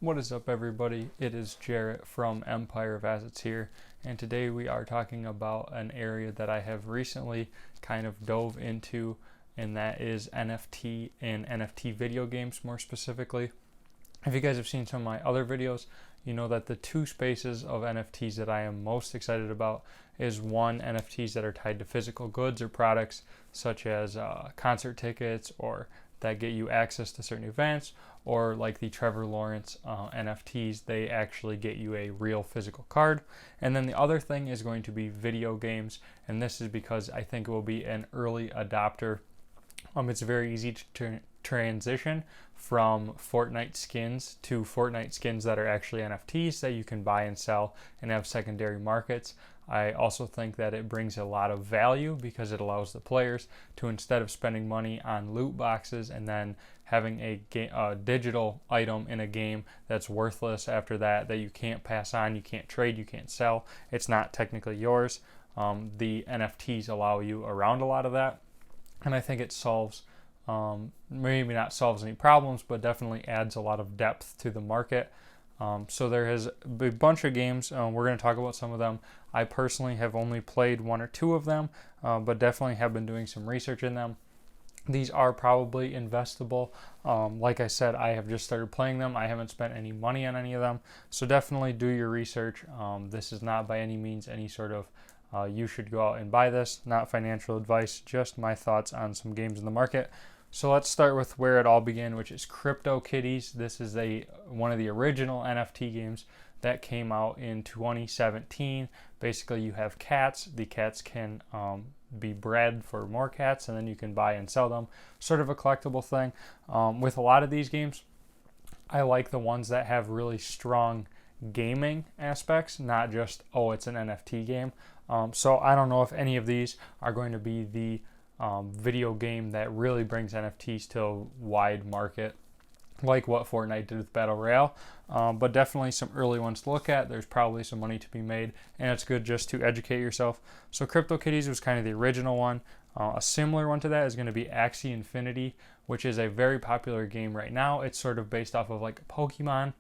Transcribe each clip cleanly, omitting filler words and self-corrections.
What is up, everybody? It is Jarrett from Empire of Assets here, and today we are talking about an area that I have recently kind of dove into, and that is NFT and NFT video games more specifically. If you guys have seen some of my other videos, you know that the two spaces of NFTs that I am most excited about is one, NFTs that are tied to physical goods or products such as concert tickets or that get you access to certain events, or like the Trevor Lawrence NFTs, they actually get you a real physical card. And then the other thing is going to be video games, and this is because I think it will be an early adopter. It's very easy to transition from Fortnite skins to Fortnite skins that are actually NFTs that you can buy and sell and have secondary markets. I also think that it brings a lot of value because it allows the players to, instead of spending money on loot boxes and then having a digital item in a game that's worthless after that you can't pass on, you can't trade, you can't sell, it's not technically yours. The NFTs allow you around a lot of that, and I think it solves, maybe not solves any problems, but definitely adds a lot of depth to the market. So there is a bunch of games. We're going to talk about some of them. I personally have only played one or two of them, but definitely have been doing some research in them. These are probably investable. Like I said, I have just started playing them. I haven't spent any money on any of them. So definitely do your research. This is not by any means any sort of you should go out and buy this. Not financial advice, just my thoughts on some games in the market. So let's start with where it all began, which is CryptoKitties. This is one of the original NFT games that came out in 2017. Basically, you have cats. The cats can be bred for more cats, and then you can buy and sell them. Sort of a collectible thing. With a lot of these games, I like the ones that have really strong gaming aspects, not just, oh, it's an NFT game. So I don't know if any of these are going to be the video game that really brings NFTs to a wide market, like what Fortnite did with Battle Royale, but definitely some early ones to look at. There's probably some money to be made, and it's good just to educate yourself. So CryptoKitties was kind of the original one. A similar one to that is going to be Axie Infinity, which is a very popular game right now. It's sort of based off of like a Pokemon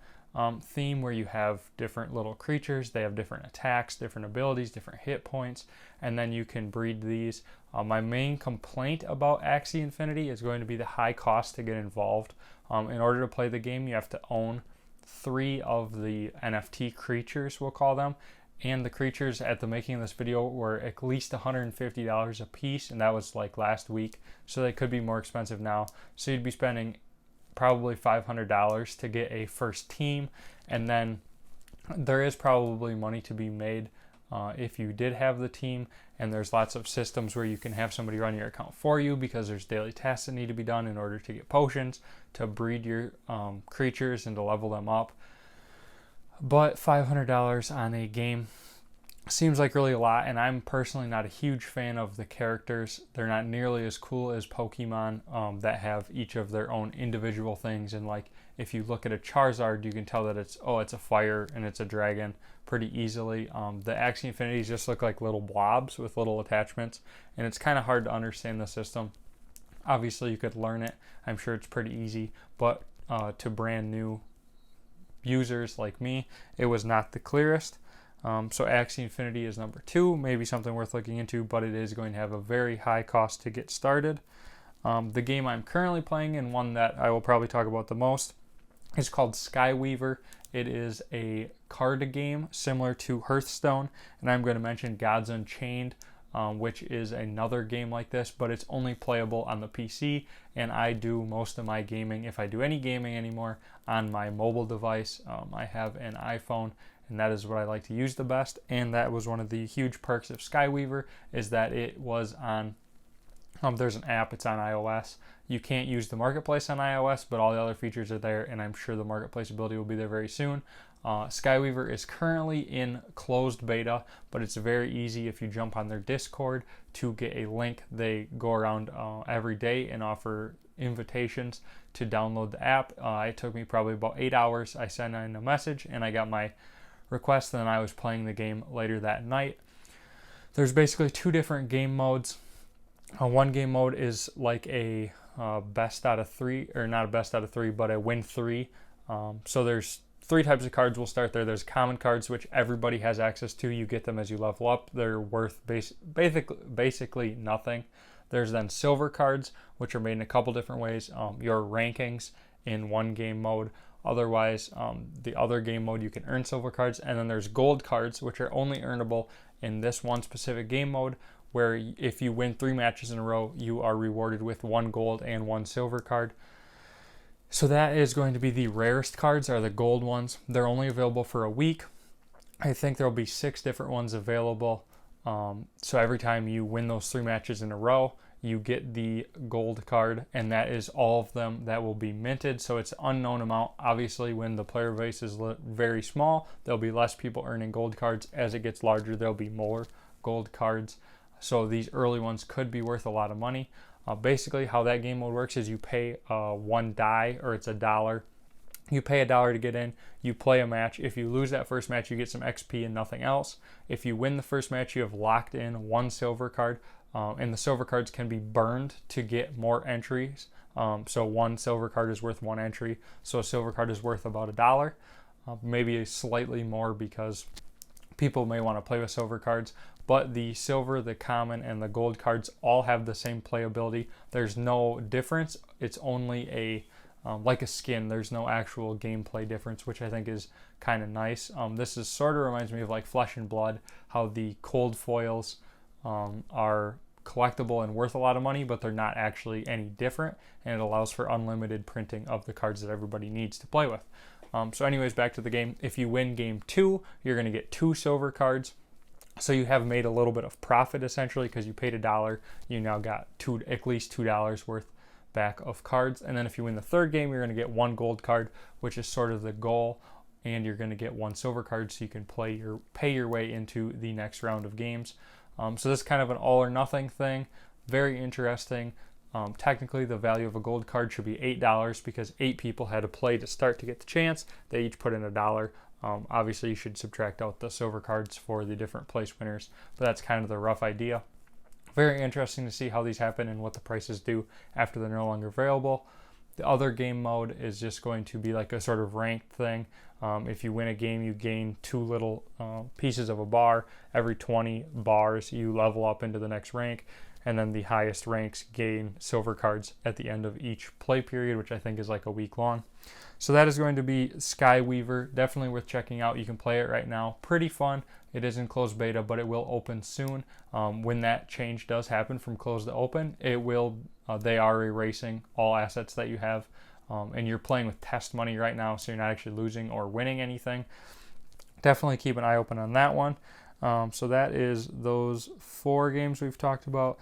theme, where you have different little creatures. They have different attacks, different abilities, different hit points, and then you can breed these. My main complaint about Axie Infinity is going to be the high cost to get involved. In order to play the game, you have to own 3 of the NFT creatures, we'll call them, and the creatures at the making of this video were at least $150 a piece, and that was like last week, so they could be more expensive now. So you'd be spending probably $500 to get a first team, and then there is probably money to be made if you did have the team, and there's lots of systems where you can have somebody run your account for you, because there's daily tasks that need to be done in order to get potions, to breed your creatures, and to level them up. But $500 on a game seems like really a lot, and I'm personally not a huge fan of the characters. They're not nearly as cool as Pokemon that have each of their own individual things, and like if you look at a Charizard, you can tell that it's a fire and it's a dragon pretty easily. The Axie Infinities just look like little blobs with little attachments, and it's kind of hard to understand the system. Obviously you could learn it. I'm sure it's pretty easy, but to brand new users like me, it was not the clearest. So Axie Infinity is number 2, maybe something worth looking into, but it is going to have a very high cost to get started. The game I'm currently playing, and one that I will probably talk about the most, is called Skyweaver. It is a card game similar to Hearthstone, and I'm going to mention Gods Unchained, which is another game like this, but it's only playable on the PC, and I do most of my gaming, if I do any gaming anymore, on my mobile device. I have an iPhone, and that is what I like to use the best, and that was one of the huge perks of Skyweaver, is that it was on, there's an app, it's on iOS. You can't use the marketplace on iOS, but all the other features are there, and I'm sure the marketplace ability will be there very soon. Skyweaver is currently in closed beta, but it's very easy if you jump on their Discord to get a link. They go around every day and offer invitations to download the app. It took me probably about 8 hours. I sent in a message and I got my request, and then I was playing the game later that night. There's basically 2 different game modes. One game mode is like a best out of 3, or not a best out of 3, but a win 3. So there's three types of cards will start there. There's common cards, which everybody has access to. You get them as you level up. They're worth basically nothing. There's then silver cards, which are made in a couple different ways. Your rankings in one game mode. Otherwise, the other game mode, you can earn silver cards. And then there's gold cards, which are only earnable in this one specific game mode, where if you win 3 matches in a row, you are rewarded with 1 gold and 1 silver card. So that is going to be the rarest cards, are the gold ones. They're only available for a week. I think there'll be 6 different ones available. So every time you win those 3 matches in a row, you get the gold card, and that is all of them that will be minted. So it's an unknown amount. Obviously, when the player base is very small, there'll be less people earning gold cards. As it gets larger, there'll be more gold cards. So these early ones could be worth a lot of money. Basically, how that game mode works is you pay 1 die, or it's $1. You pay $1 to get in. You play a match. If you lose that first match, you get some XP and nothing else. If you win the first match, you have locked in 1 silver card. And the silver cards can be burned to get more entries. So 1 silver card is worth 1 entry. So a silver card is worth about $1. Maybe slightly more because people may want to play with silver cards. But the silver, the common, and the gold cards all have the same playability. There's no difference. It's only like a skin. There's no actual gameplay difference, which I think is kind of nice. This is sort of reminds me of like Flesh and Blood, how the cold foils are collectible and worth a lot of money, but they're not actually any different, and it allows for unlimited printing of the cards that everybody needs to play with. So anyways, back to the game. If you win game 2, you're going to get 2 silver cards. So you have made a little bit of profit essentially, because you paid $1. You now got at least $2 worth back of cards. And then if you win the 3rd game, you're going to get 1 gold card, which is sort of the goal, and you're going to get 1 silver card, so you can pay your way into the next round of games. So this is kind of an all or nothing thing. Very interesting. Technically, the value of a gold card should be $8 because 8 people had to play to start to get the chance. They each put in $1. Obviously, you should subtract out the silver cards for the different place winners, but that's kind of the rough idea. Very interesting to see how these happen and what the prices do after they're no longer available. The other game mode is just going to be like a sort of ranked thing. If you win a game, you gain 2 little pieces of a bar. Every 20 bars, you level up into the next rank, and then the highest ranks gain silver cards at the end of each play period, which I think is like a week long. So that is going to be Skyweaver. Definitely worth checking out. You can play it right now. Pretty fun. It is in closed beta, but it will open soon. When that change does happen from closed to open, it will. They are erasing all assets that you have, and you're playing with test money right now, so you're not actually losing or winning anything. Definitely keep an eye open on that one. So that is those 4 games we've talked about.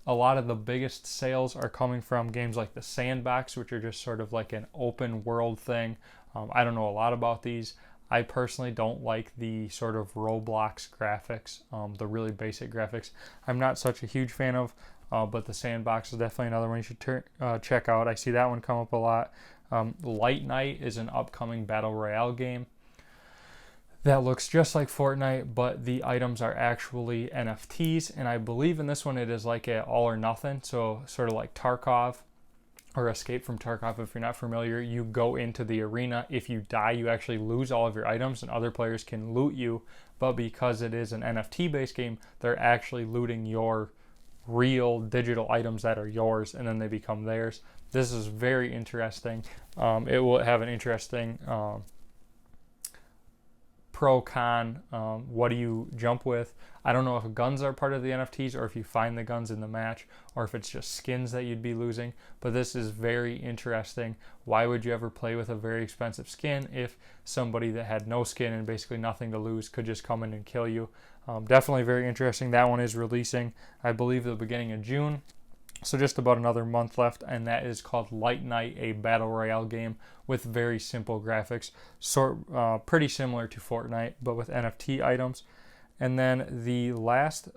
A lot of the biggest sales are coming from games like the Sandbox, which are just sort of like an open world thing. I don't know a lot about these. I personally don't like the sort of Roblox graphics, the really basic graphics. I'm not such a huge fan of, but the Sandbox is definitely another one you should check out. I see that one come up a lot. Light Night is an upcoming Battle Royale game that looks just like Fortnite, but the items are actually NFTs, and I believe in this one it is like a all or nothing, so sort of like Tarkov or Escape from Tarkov. If you're not familiar, you go into the arena. If you die, you actually lose all of your items, and other players can loot you, but because it is an NFT-based game, they're actually looting your real digital items that are yours, and then they become theirs. This is very interesting. It will have an interesting pro-con, what do you jump with? I don't know if guns are part of the NFTs or if you find the guns in the match or if it's just skins that you'd be losing, but this is very interesting. Why would you ever play with a very expensive skin if somebody that had no skin and basically nothing to lose could just come in and kill you? Definitely very interesting. That one is releasing, I believe, the beginning of June. So just about another month left, and that is called Light Night, a Battle Royale game with very simple graphics, pretty similar to Fortnite, but with NFT items. And then the last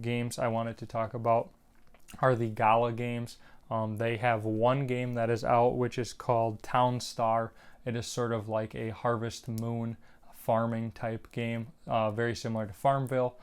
games I wanted to talk about are the Gala games. They have one game that is out, which is called Townstar. It is sort of like a Harvest Moon farming type game, very similar to Farmville.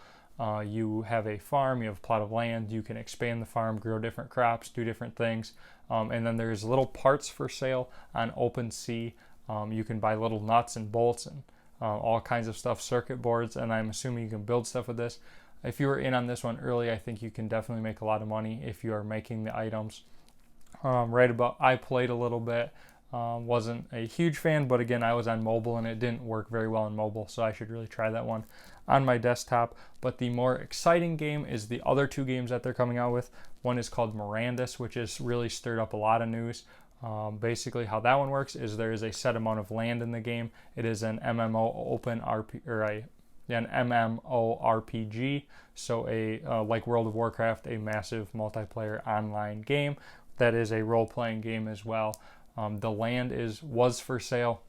You have a farm, you have a plot of land, you can expand the farm, grow different crops, do different things, and then there's little parts for sale on OpenSea. You can buy little nuts and bolts and all kinds of stuff, circuit boards, and I'm assuming you can build stuff with this. If you were in on this one early, I think you can definitely make a lot of money if you are making the items. I played a little bit, wasn't a huge fan, but again, I was on mobile and it didn't work very well on mobile, so I should really try that one on my desktop. But the more exciting game is the other two games that they're coming out with. One is called Mirandis, which has really stirred up a lot of news. Basically, how that one works is there is a set amount of land in the game. It is an MMORPG, so like World of Warcraft, a massive multiplayer online game that is a role-playing game as well. The land was for sale.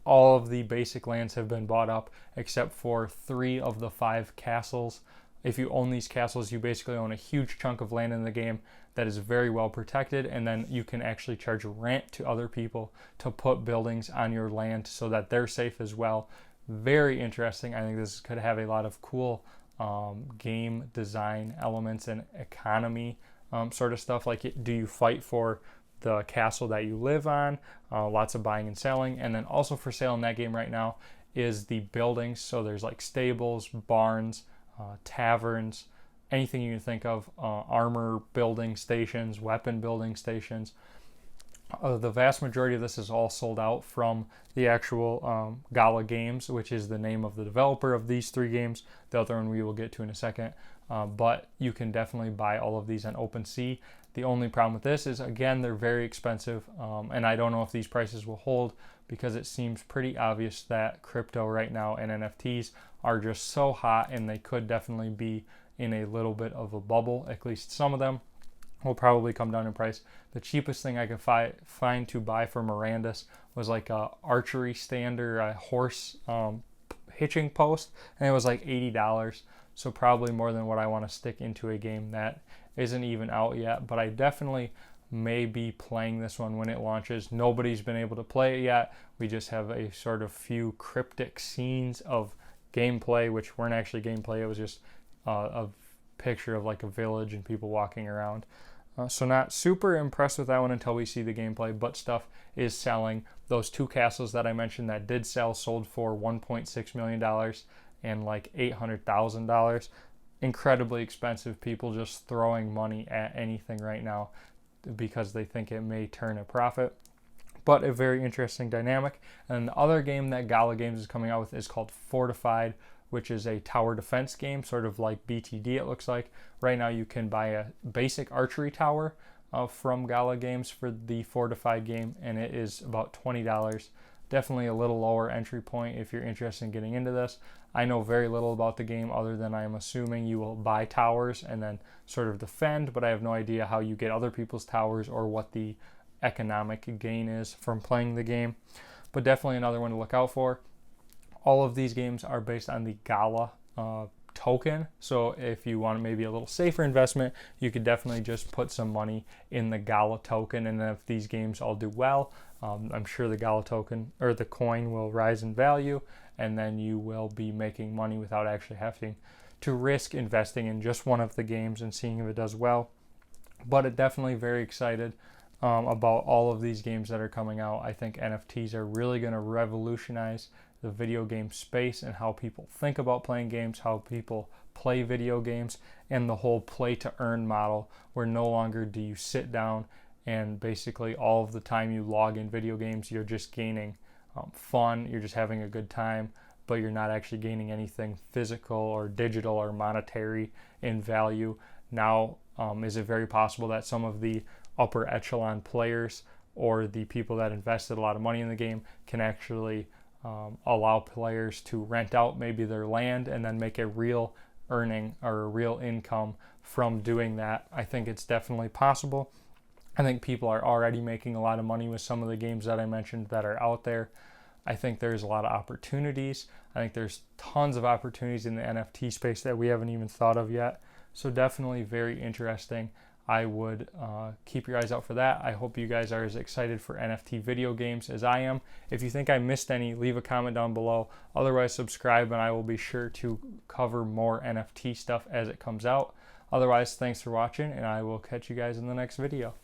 All of the basic lands have been bought up except for 3 of the 5 castles. If you own these castles, you basically own a huge chunk of land in the game that is very well protected, and then you can actually charge rent to other people to put buildings on your land so that they're safe as well. Very interesting. I think this could have a lot of cool game design elements and economy sort of stuff. Like, do you fight for the castle that you live on? Lots of buying and selling. And then also for sale in that game right now is the buildings. So there's like stables, barns, taverns, anything you can think of, armor building stations, weapon building stations. The vast majority of this is all sold out from the actual Gala Games, which is the name of the developer of these 3 games. The other one we will get to in a second. But you can definitely buy all of these on OpenSea. The only problem with this is, again, they're very expensive, and I don't know if these prices will hold because it seems pretty obvious that crypto right now and NFTs are just so hot, and they could definitely be in a little bit of a bubble. At least some of them will probably come down in price. The cheapest thing I could find to buy for Mirandis was like a archery stand or a horse hitching post, and it was like $80. So probably more than what I want to stick into a game that isn't even out yet. But I definitely may be playing this one when it launches. Nobody's been able to play it yet. We just have a sort of few cryptic scenes of gameplay, which weren't actually gameplay. It was just a picture of like a village and people walking around. So not super impressed with that one until we see the gameplay, but stuff is selling. Those 2 castles that I mentioned that did sell sold for $1.6 million and like $800,000. Incredibly expensive. People just throwing money at anything right now because they think it may turn a profit. But a very interesting dynamic. And the other game that Gala Games is coming out with is called Fortified, which is a tower defense game, sort of like BTD it looks like. Right now you can buy a basic archery tower from Gala Games for the Fortified game, and it is about $20. Definitely a little lower entry point if you're interested in getting into this. I know very little about the game other than I'm assuming you will buy towers and then sort of defend, but I have no idea how you get other people's towers or what the economic gain is from playing the game. But definitely another one to look out for. All of these games are based on the Gala token. So if you want maybe a little safer investment, you could definitely just put some money in the Gala token. And then if these games all do well, I'm sure the Gala token or the coin will rise in value, and then you will be making money without actually having to risk investing in just one of the games and seeing if it does well. But it definitely very excited about all of these games that are coming out. I think NFTs are really going to revolutionize the video game space and how people think about playing games, how people play video games, and the whole play to earn model, where no longer do you sit down and basically all of the time you log in video games, you're just gaining fun, you're just having a good time, but you're not actually gaining anything physical or digital or monetary in value. Now, is it very possible that some of the upper echelon players or the people that invested a lot of money in the game can actually allow players to rent out maybe their land and then make a real earning or a real income from doing that? I think it's definitely possible. I think people are already making a lot of money with some of the games that I mentioned that are out there. I think there's a lot of opportunities. I think there's tons of opportunities in the NFT space that we haven't even thought of yet. So definitely very interesting. I would keep your eyes out for that. I hope you guys are as excited for NFT video games as I am. If you think I missed any, leave a comment down below. Otherwise, subscribe and I will be sure to cover more NFT stuff as it comes out. Otherwise, thanks for watching and I will catch you guys in the next video.